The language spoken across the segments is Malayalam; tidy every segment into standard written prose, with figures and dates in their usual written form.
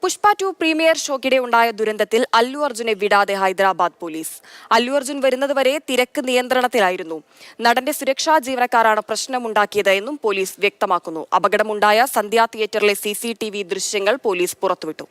പുഷ്പ 2 പ്രീമിയർ ഷോക്കിടെ ഉണ്ടായ ദുരന്തത്തിൽ അല്ലു അർജുനെ വിടാതെ ഹൈദരാബാദ് പോലീസ്. അല്ലു അർജുൻ വരുന്നതുവരെ തിരക്ക് നിയന്ത്രണത്തിലായിരുന്നു. നടന്റെ സുരക്ഷാ ജീവനക്കാരാണ് പ്രശ്നമുണ്ടാക്കിയത് എന്നും പോലീസ് വ്യക്തമാക്കുന്നു. അപകടമുണ്ടായ സന്ധ്യ തിയേറ്ററിലെ CCTV ദൃശ്യങ്ങൾ പോലീസ് പുറത്തുവിട്ടു.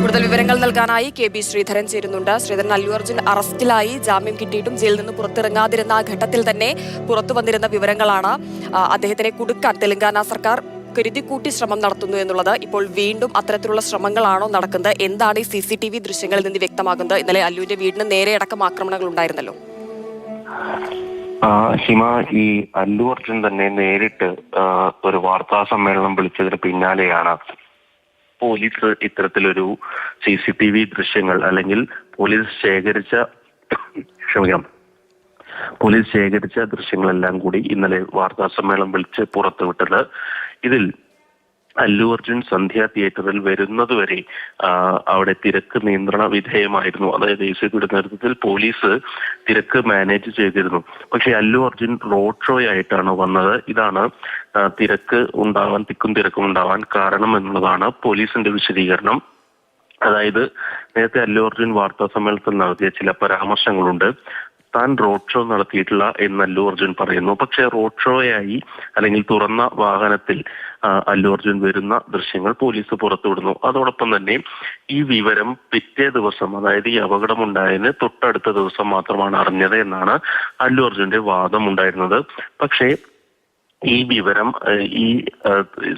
കൂടുതൽ വിവരങ്ങൾ നൽകാനായി KB ശ്രീധരൻ ചേരുന്നുണ്ട്. ശ്രീധരൻ, അല്ലു അർജുൻ അറസ്റ്റിലായി. ജാമ്യം കിട്ടിയിട്ടും ജയിലിൽ നിന്ന് പുറത്തിറങ്ങാതിരുന്ന ഘട്ടത്തിൽ തന്നെ പുറത്തു വന്നിരുന്ന വിവരങ്ങളാണ് അദ്ദേഹത്തിനെ കുടുക്കാൻ തെലങ്കാന സർക്കാർ കരുതിക്കൂട്ടി ശ്രമം നടത്തുന്നു എന്നുള്ളത്. ഇപ്പോൾ വീണ്ടും അത്തരത്തിലുള്ള ശ്രമങ്ങളാണോ നടക്കുന്നത്? എന്താണ് ഈ CCTV ദൃശ്യങ്ങളിൽ നിന്ന് വ്യക്തമാകുന്നത്? ഇന്നലെ അല്ലുവിന്റെ വീടിന് നേരെ അടക്കം ആക്രമണങ്ങൾ ഉണ്ടായിരുന്നല്ലോ. ഹിമ, ഈ അല്ലു അർജുൻ തന്നെ നേരിട്ട് ഒരു വാർത്താ സമ്മേളനം വിളിച്ചതിന് പിന്നാലെയാണ് പോലീസ് ഇത്തരത്തിലൊരു CCTV ദൃശ്യങ്ങൾ അല്ലെങ്കിൽ പോലീസ് ശേഖരിച്ച ദൃശ്യങ്ങളെല്ലാം കൂടി ഇന്നലെ വാർത്താ സമ്മേളനം വിളിച്ച് പുറത്തുവിട്ടത്. ഇതിൽ അല്ലു അർജുൻ സന്ധ്യ തിയേറ്ററിൽ വരുന്നതുവരെ അവിടെ തിരക്ക് നിയന്ത്രണ വിധേയമായിരുന്നു. അതായത് ACPയുടെ നേതൃത്വത്തിൽ പോലീസ് തിരക്ക് മാനേജ് ചെയ്തിരുന്നു. പക്ഷേ അല്ലു അർജുൻ റോഡ് ഷോ ആയിട്ടാണ് വന്നത്. ഇതാണ് തിക്കും തിരക്കും ഉണ്ടാവാൻ കാരണം എന്നുള്ളതാണ് പോലീസിന്റെ വിശദീകരണം. അതായത് നേരത്തെ അല്ലു അർജുൻ വാർത്താ സമ്മേളനത്തിൽ നടത്തിയ ചില പരാമർശങ്ങളുണ്ട്. താൻ റോഡ് ഷോ നടത്തിയിട്ടില്ല എന്ന് അല്ലു അർജുൻ പറയുന്നു. പക്ഷേ റോഡ് ഷോയായി അല്ലെങ്കിൽ തുറന്ന വാഹനത്തിൽ അല്ലു അർജുൻ വരുന്ന ദൃശ്യങ്ങൾ പോലീസ് പുറത്തുവിടുന്നു. അതോടൊപ്പം തന്നെ ഈ വിവരം പിറ്റേ ദിവസം, അതായത് ഈ അപകടമുണ്ടായതിന് തൊട്ടടുത്ത ദിവസം മാത്രമാണ് അറിഞ്ഞത് എന്നാണ് അല്ലു അർജുന്റെ വാദം ഉണ്ടായിരുന്നത്. പക്ഷേ ഈ വിവരം ഈ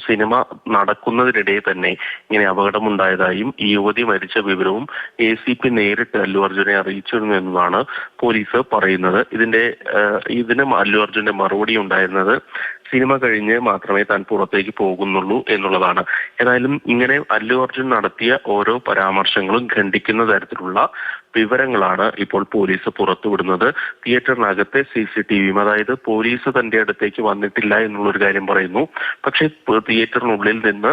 സിനിമ നടക്കുന്നതിനിടെ തന്നെ ഇങ്ങനെ അപകടമുണ്ടായതായും ഈ യുവതി മരിച്ച വിവരവും ACP നേരിട്ട് അല്ലു അർജുനെ അറിയിച്ചിരുന്നു എന്നതാണ് പോലീസ് പറയുന്നത്. ഇതിന് അല്ലു അർജുന്റെ മറുപടി ഉണ്ടായിരുന്നത് സിനിമ കഴിഞ്ഞ് മാത്രമേ താൻ പുറത്തേക്ക് പോകുന്നുള്ളൂ എന്നുള്ളതാണ്. ഏതായാലും ഇങ്ങനെ അല്ലു അർജുൻ നടത്തിയ ഓരോ പരാമർശങ്ങളും ഖണ്ഡിക്കുന്ന തരത്തിലുള്ള വിവരങ്ങളാണ് ഇപ്പോൾ പോലീസ് പുറത്തുവിടുന്നത്. തിയേറ്ററിനകത്തെ CCTV, അതായത് പോലീസ് തന്റെ അടുത്തേക്ക് വന്നിട്ടില്ല എന്നുള്ളൊരു കാര്യം പറയുന്നു. പക്ഷേ തിയേറ്ററിനുള്ളിൽ നിന്ന്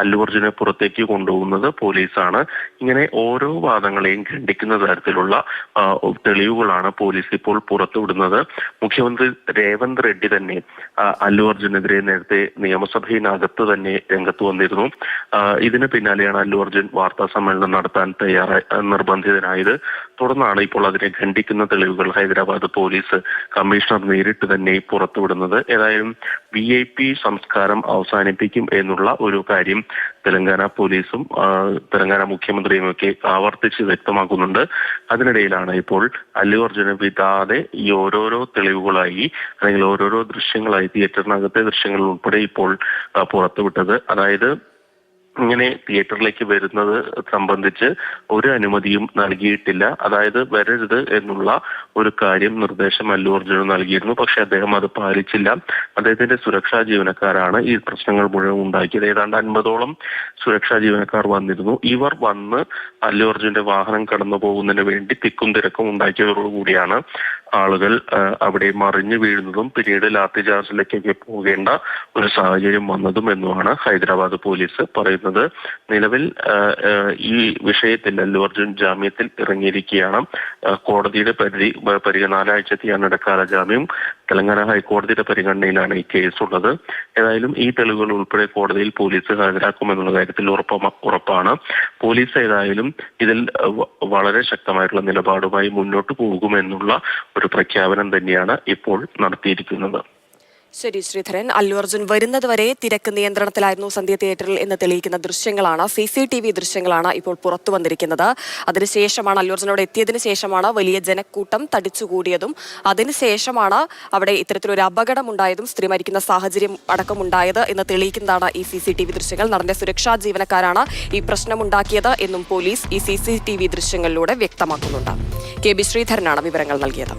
അല്ലു അർജുനെ പുറത്തേക്ക് കൊണ്ടുപോകുന്നത് പോലീസാണ്. ഇങ്ങനെ ഓരോ വാദങ്ങളെയും ഖണ്ഡിക്കുന്ന തരത്തിലുള്ള തെളിവുകളാണ് പോലീസ് ഇപ്പോൾ പുറത്തുവിടുന്നത്. മുഖ്യമന്ത്രി രേവന്ത് റെഡ്ഡി തന്നെ അല്ലു അർജുനെതിരെ നേരത്തെ നിയമസഭയിനകത്ത് തന്നെ രംഗത്ത് വന്നിരുന്നു. ഇതിന് പിന്നാലെയാണ് അല്ലു അർജുൻ വാർത്താ സമ്മേളനം നടത്താൻ നിർബന്ധിതനായത്. തുടർന്നാണ് ഇപ്പോൾ അതിനെ ഖണ്ഡിക്കുന്ന തെളിവുകൾ ഹൈദരാബാദ് പോലീസ് കമ്മീഷണർ നേരിട്ട് തന്നെ പുറത്തുവിടുന്നത്. ഏതായാലും VIP സംസ്കാരം അവസാനിപ്പിക്കും എന്നുള്ള ഒരു കാര്യം തെലങ്കാന പോലീസും തെലങ്കാന മുഖ്യമന്ത്രിയും ഒക്കെ ആവർത്തിച്ച് വ്യക്തമാക്കുന്നുണ്ട്. അതിനിടയിലാണ് ഇപ്പോൾ അല്ലു അർജുനെ വിടാതെ ഈ ഓരോരോ തെളിവുകളായി അല്ലെങ്കിൽ ഓരോരോ ദൃശ്യങ്ങളായി തിയേറ്ററിനകത്തെ ദൃശ്യങ്ങൾ ഉൾപ്പെടെ ഇപ്പോൾ പുറത്തുവിട്ടത്. അതായത് ഇങ്ങനെ തിയേറ്ററിലേക്ക് വരുന്നത് സംബന്ധിച്ച് ഒരു അനുമതിയും നൽകിയിട്ടില്ല. അതായത് വരരുത് എന്നുള്ള ഒരു നിർദ്ദേശം അല്ലു അർജുന് നൽകിയിരുന്നു. പക്ഷെ അദ്ദേഹം അത് പാലിച്ചില്ല. അദ്ദേഹത്തിന്റെ സുരക്ഷാ ജീവനക്കാരാണ് ഈ പ്രശ്നങ്ങൾ മുഴുവൻ ഉണ്ടാക്കിയത്. ഏതാണ്ട് 50ഓളം സുരക്ഷാ ജീവനക്കാർ വന്നിരുന്നു. ഇവർ വന്ന് അല്ലു അർജുന്റെ വാഹനം കടന്നു പോകുന്നതിന് വേണ്ടി തിക്കും തിരക്കും ഉണ്ടാക്കിയതോടുകൂടിയാണ് ആളുകൾ അവിടെ മറിഞ്ഞു വീഴുന്നതും പിന്നീട് ലാത്തി ചാർജിലേക്കൊക്കെ പോകേണ്ട ഒരു സാഹചര്യം വന്നതും എന്നുമാണ് ഹൈദരാബാദ് പോലീസ് പറയുന്നത്. നിലവിൽ ഈ വിഷയത്തിൽ അല്ലു അർജുൻ ജാമ്യത്തിൽ ഇറങ്ങിയിരിക്കുകയാണ്. കോടതിയുടെ നാലാഴ്ചത്തെയാണ് ഇടക്കാല ജാമ്യം. തെലങ്കാന ഹൈക്കോടതിയുടെ പരിഗണനയിലാണ് ഈ കേസുള്ളത്. ഏതായാലും ഈ തെളിവുകൾ ഉൾപ്പെടെ കോടതിയിൽ പോലീസ് ഹാജരാക്കുമെന്നുള്ള കാര്യത്തിൽ ഉറപ്പാണ്. പോലീസ് ഏതായാലും ഇതിൽ വളരെ ശക്തമായിട്ടുള്ള നിലപാടുമായി മുന്നോട്ട് പോകുമെന്നുള്ള ഒരു പ്രഖ്യാപനം തന്നെയാണ് ഇപ്പോൾ നടത്തിയിരിക്കുന്നത്. ശരി ശ്രീധരൻ, അല്ലു അർജുൻ വരുന്നതുവരെ തിരക്ക് നിയന്ത്രണത്തിലായിരുന്നു സന്ധ്യ തിയേറ്ററിൽ എന്ന് തെളിയിക്കുന്ന ദൃശ്യങ്ങളാണ്, CCTV ദൃശ്യങ്ങളാണ് ഇപ്പോൾ പുറത്തു വന്നിരിക്കുന്നത്. അതിനുശേഷമാണ് അല്ലു അർജുനോട് എത്തിയതിനു ശേഷമാണ് വലിയ ജനക്കൂട്ടം തടിച്ചുകൂടിയതും അതിനുശേഷമാണ് അവിടെ ഇത്തരത്തിലൊരു അപകടം ഉണ്ടായതും സ്ത്രീ മരിക്കുന്ന സാഹചര്യം അടക്കമുണ്ടായത് എന്ന് തെളിയിക്കുന്നതാണ് ഈ CCTV ദൃശ്യങ്ങൾ. നടന്റെ സുരക്ഷാ ജീവനക്കാരാണ് ഈ പ്രശ്നമുണ്ടാക്കിയത് എന്നും പോലീസ് ഈ CCTV ദൃശ്യങ്ങളിലൂടെ വ്യക്തമാക്കുന്നുണ്ട്. KB ശ്രീധരനാണ് വിവരങ്ങൾ നൽകിയത്.